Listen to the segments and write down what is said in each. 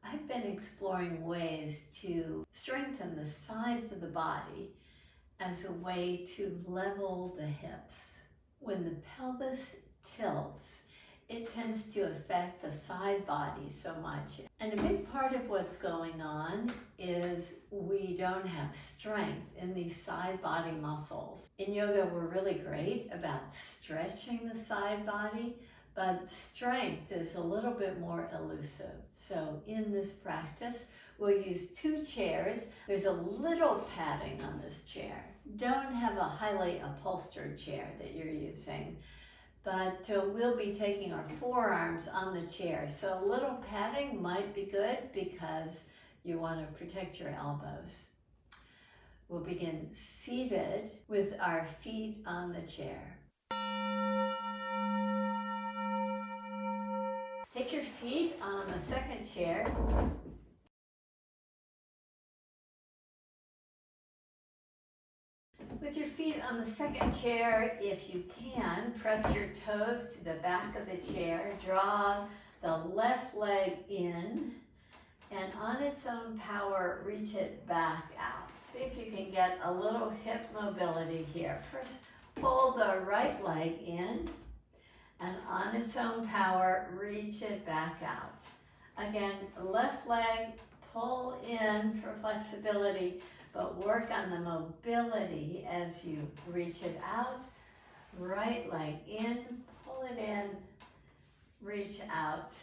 I've been exploring ways to strengthen the sides of the body as a way to level the hips. When the pelvis tilts, it tends to affect the side body so much. And a big part of what's going on is we don't have strength in these side body muscles. In yoga, we're really great about stretching the side body, but strength is a little bit more elusive. So in this practice, we'll use 2 chairs. There's a little padding on this chair. Don't have a highly upholstered chair that you're using, but we'll be taking our forearms on the chair. So a little padding might be good because you want to protect your elbows. We'll begin seated with our feet on the chair. Take your feet on the second chair. With your feet on the second chair, if you can, press your toes to the back of the chair. Draw the left leg in, and on its own power, reach it back out. See if you can get a little hip mobility here. First, pull the right leg in, and on its own power, reach it back out. Again, left leg, pull in for flexibility, but work on the mobility as you reach it out. Right leg in, pull it in, reach out.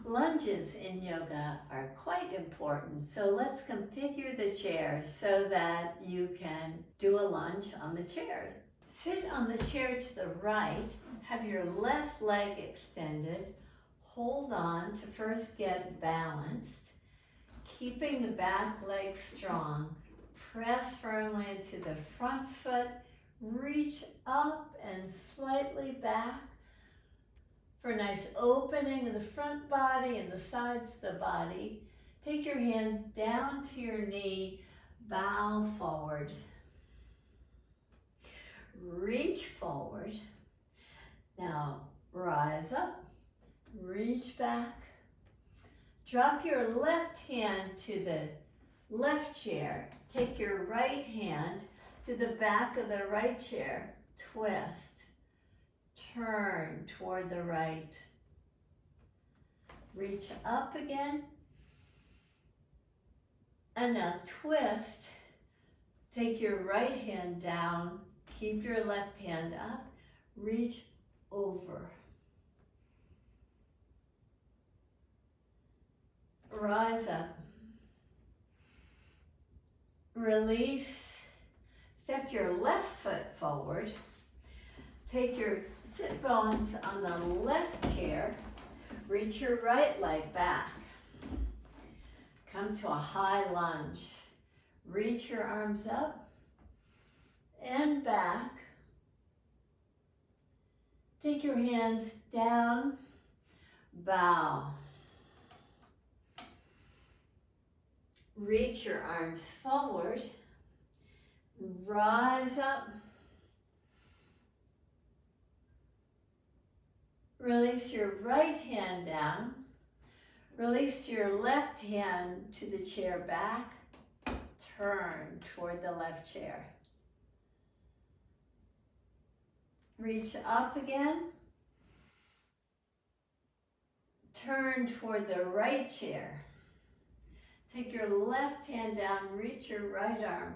Lunges in yoga are quite important, so let's configure the chair so that you can do a lunge on the chair. Sit on the chair to the right, have your left leg extended, hold on to first get balanced, keeping the back leg strong. Press firmly into the front foot, reach up and slightly back for a nice opening of the front body and the sides of the body. Take your hands down to your knee, bow forward. Reach forward. Now rise up, reach back. Drop your left hand to the left chair. Take your right hand to the back of the right chair. Twist. Turn toward the right. Reach up again. And now twist. Take your right hand down. Keep your left hand up. Reach over. Rise up. Release. Step your left foot forward. Take your sit bones on the left chair. Reach your right leg back. Come to a high lunge. Reach your arms up and back. Take your hands down. Bow. Reach your arms forward. Rise up. Release your right hand down. Release your left hand to the chair back. Turn toward the left chair. Reach up again. Turn toward the right chair. Take your left hand down, reach your right arm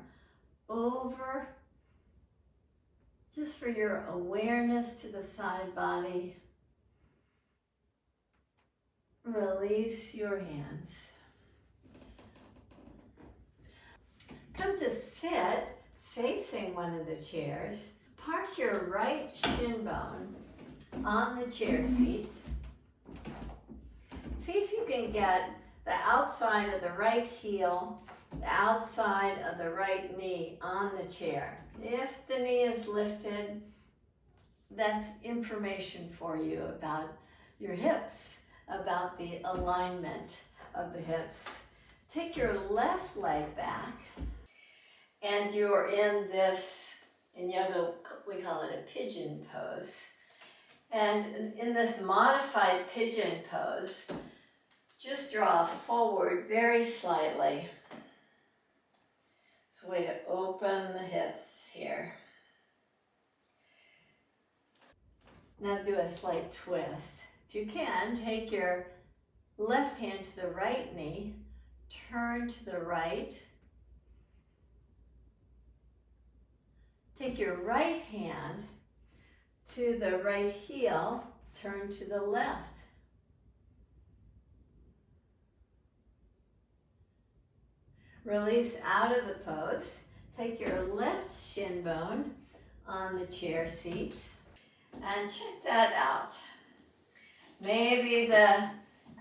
over, just for your awareness to the side body. Release your hands. Come to sit facing one of the chairs. Park your right shin bone on the chair seat. See if you can get the outside of the right heel, the outside of the right knee on the chair. If the knee is lifted, that's information for you about your hips, about the alignment of the hips. Take your left leg back, and you're in this, in yoga we call it a pigeon pose. And in this modified pigeon pose, Just draw forward very slightly. It's a way to open the hips here. Now do a slight twist. If you can, take your left hand to the right knee, turn to the right. Take your right hand to the right heel, turn to the left. Release out of the pose. Take your left shin bone on the chair seat and check that out. Maybe the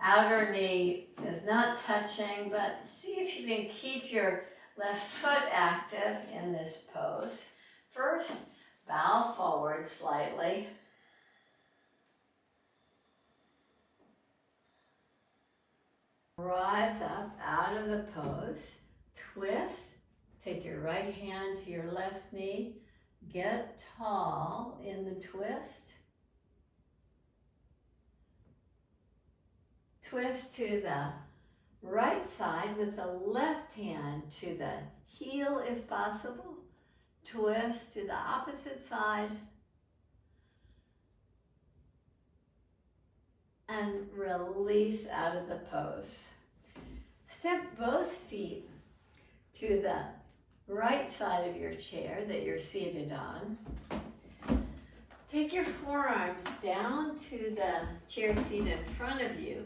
outer knee is not touching, but see if you can keep your left foot active in this pose. First, bow forward slightly. Rise up out of the pose. Twist. Take your right hand to your left knee. Get tall in the twist. Twist to the right side with the left hand to the heel if possible. Twist to the opposite side. And release out of the pose. Step both feet to the right side of your chair that you're seated on. Take your forearms down to the chair seat in front of you.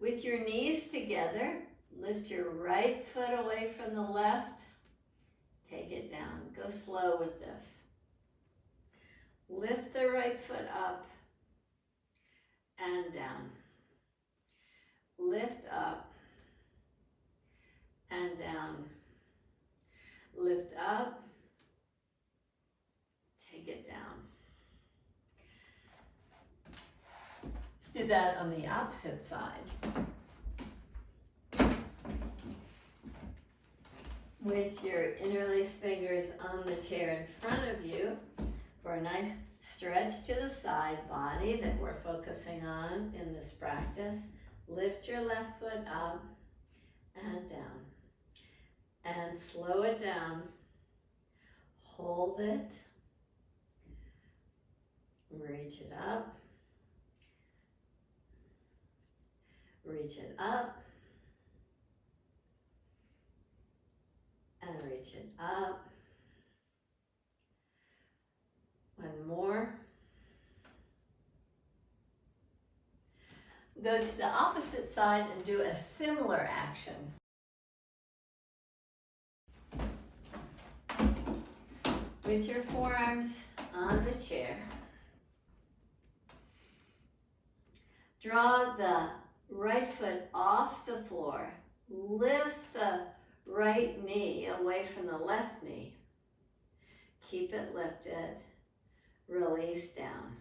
With your knees together, lift your right foot away from the left. Take it down. Go slow with this. Lift the right foot up and down. Lift up and down. Lift up. Take it down. Let's do that on the opposite side. With your interlaced fingers on the chair in front of you for a nice stretch to the side body that we're focusing on in this practice. Lift your left foot up and down. And slow it down. Hold it. Reach it up. Reach it up. And reach it up. One more. Go to the opposite side and do a similar action. With your forearms on the chair. Draw the right foot off the floor. Lift the right knee away from the left knee. Keep it lifted. Release down.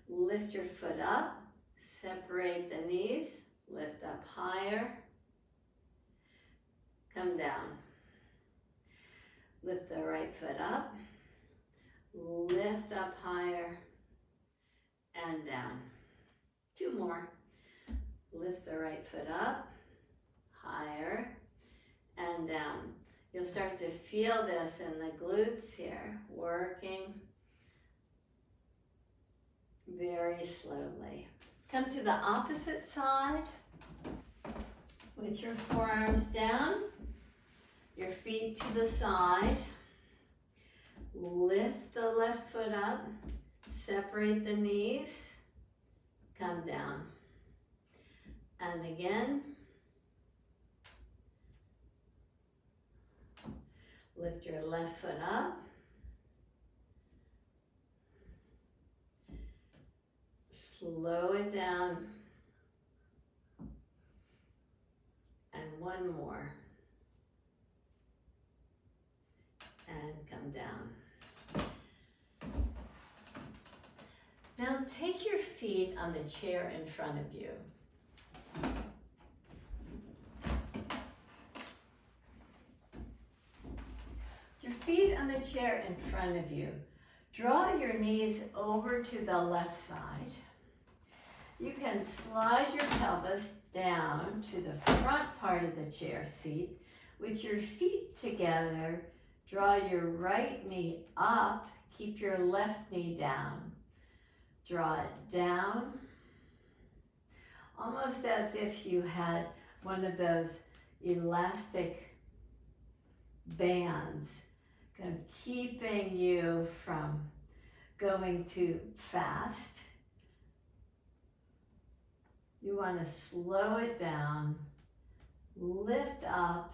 Lift your foot up. Separate the knees. Lift up higher. Come down. Lift the right foot up. Lift up higher and down. Two more. Lift the right foot up, higher, and down. You'll start to feel this in the glutes here, working very slowly. Come to the opposite side with your forearms down, your feet to the side. Lift the left foot up, separate the knees, come down. And again, lift your left foot up, slow it down, and one more, and come down. Now take your feet on the chair in front of you. With your feet on the chair in front of you, draw your knees over to the left side. You can slide your pelvis down to the front part of the chair seat with your feet together. Draw your right knee up, keep your left knee down. Draw it down, almost as if you had one of those elastic bands, kind of keeping you from going too fast. You want to slow it down, lift up,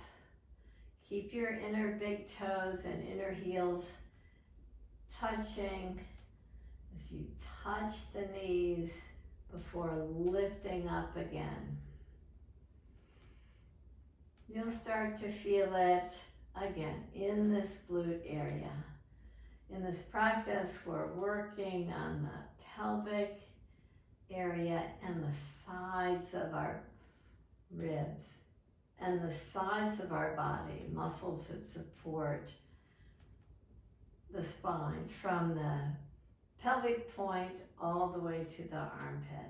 keep your inner big toes and inner heels touching as you touch the knees before lifting up again. You'll start to feel it again in this glute area. In this practice, we're working on the pelvic area and the sides of our ribs and the sides of our body, muscles that support the spine from the pelvic point all the way to the armpit.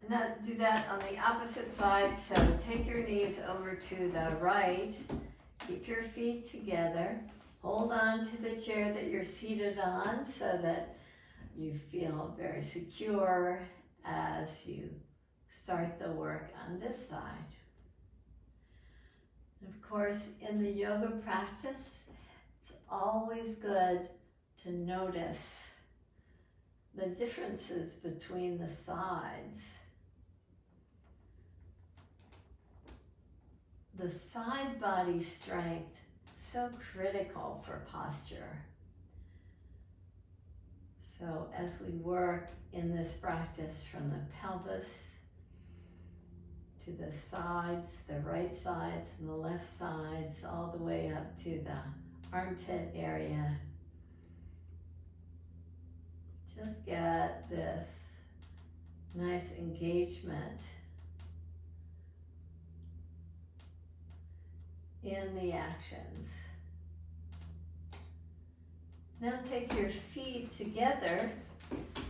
Now do that on the opposite side. So take your knees over to the right. Keep your feet together. Hold on to the chair that you're seated on so that you feel very secure as you start the work on this side. And of course, in the yoga practice, it's always good to notice the differences between the sides. The side body strength, so critical for posture. So as we work in this practice from the pelvis to the sides, the right sides and the left sides, all the way up to the armpit area, just get this nice engagement in the actions. Now take your feet together,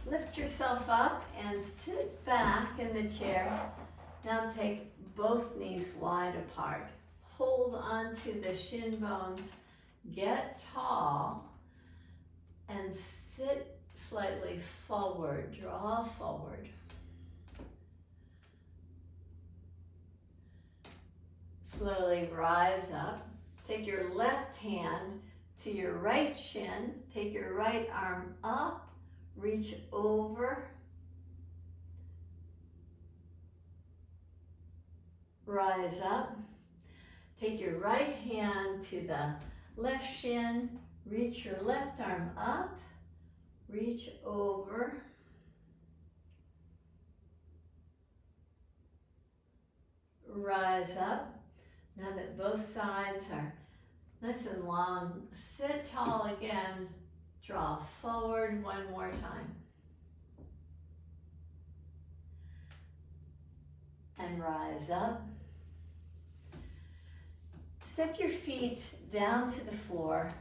lift yourself up and sit back in the chair. Now take both knees wide apart. Hold onto the shin bones, get tall, and sit slightly forward, draw forward. Slowly rise up. Take your left hand to your right shin. Take your right arm up. Reach over. Rise up. Take your right hand to the left shin. Reach your left arm up. Reach over. Rise up. Now that both sides are nice and long, sit tall again. Draw forward one more time. And rise up. Step your feet down to the floor.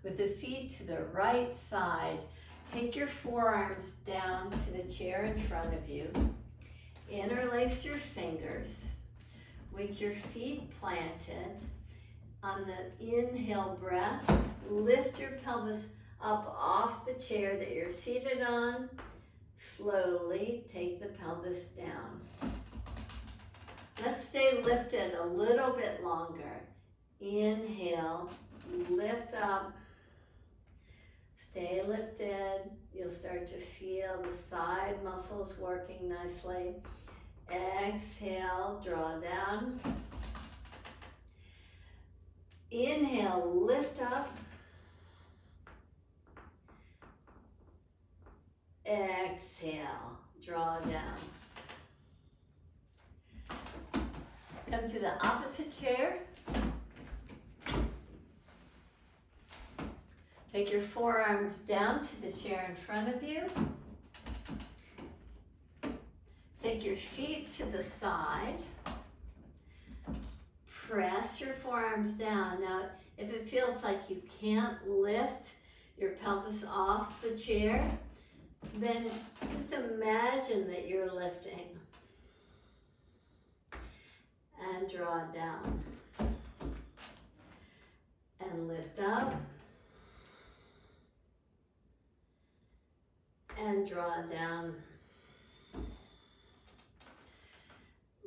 With the feet to the right side, take your forearms down to the chair in front of you. Interlace your fingers with your feet planted. On the inhale breath, lift your pelvis up off the chair that you're seated on. Slowly take the pelvis down. Let's stay lifted a little bit longer. Inhale, lift up. Stay lifted. You'll start to feel the side muscles working nicely. Exhale, draw down. Inhale, lift up. Exhale, draw down. Come to the opposite chair. Take your forearms down to the chair in front of you. Take your feet to the side. press your forearms down. Now, if it feels like you can't lift your pelvis off the chair, then just imagine that you're lifting. And draw it down. And lift up. And draw it down.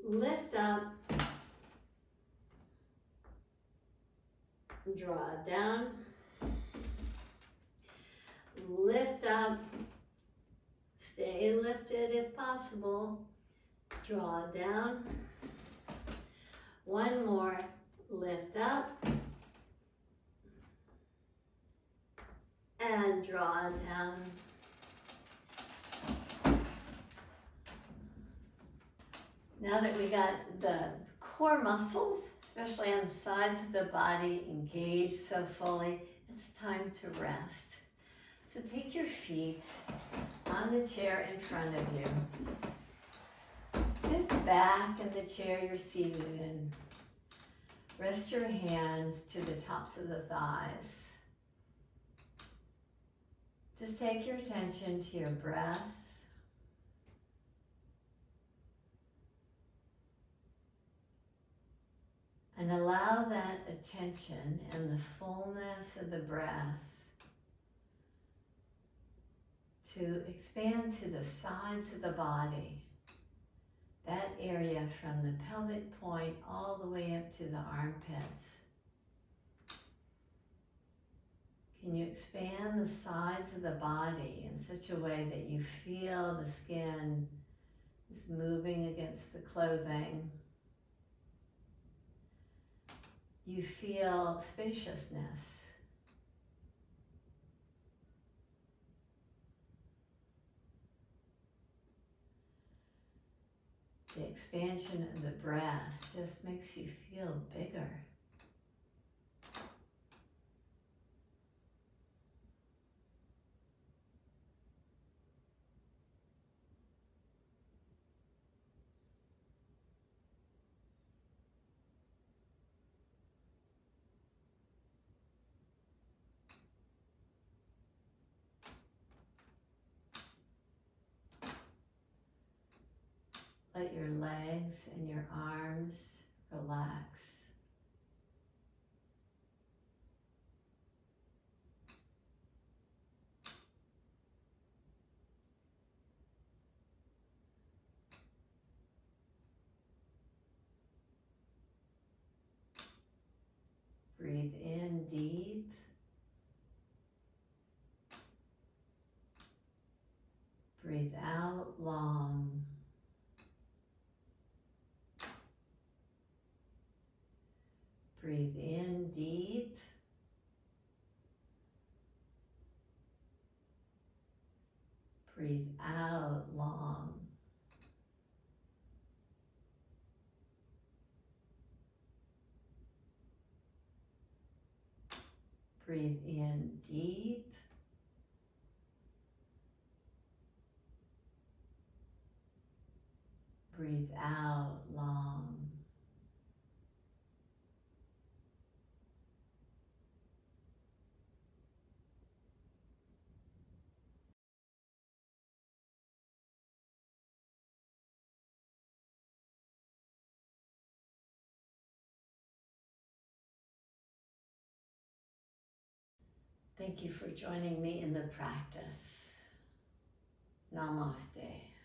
Lift up. Draw it down. Lift up. Stay lifted if possible. Draw it down. One more. Lift up. And draw it down. Now that we got the core muscles, especially on the sides of the body, engaged so fully, it's time to rest. So take your feet on the chair in front of you. Sit back in the chair you're seated in. Rest your hands to the tops of the thighs. Just take your attention to your breath. And allow that attention and the fullness of the breath to expand to the sides of the body. That area from the pelvic point all the way up to the armpits. Can you expand the sides of the body in such a way that you feel the skin is moving against the clothing? You feel spaciousness. The expansion of the breath just makes you feel bigger. Let your legs and your arms relax. Breathe in deep. Breathe out long. Breathe in deep. Breathe out long. Breathe in deep. Breathe out long. Thank you for joining me in the practice. Namaste.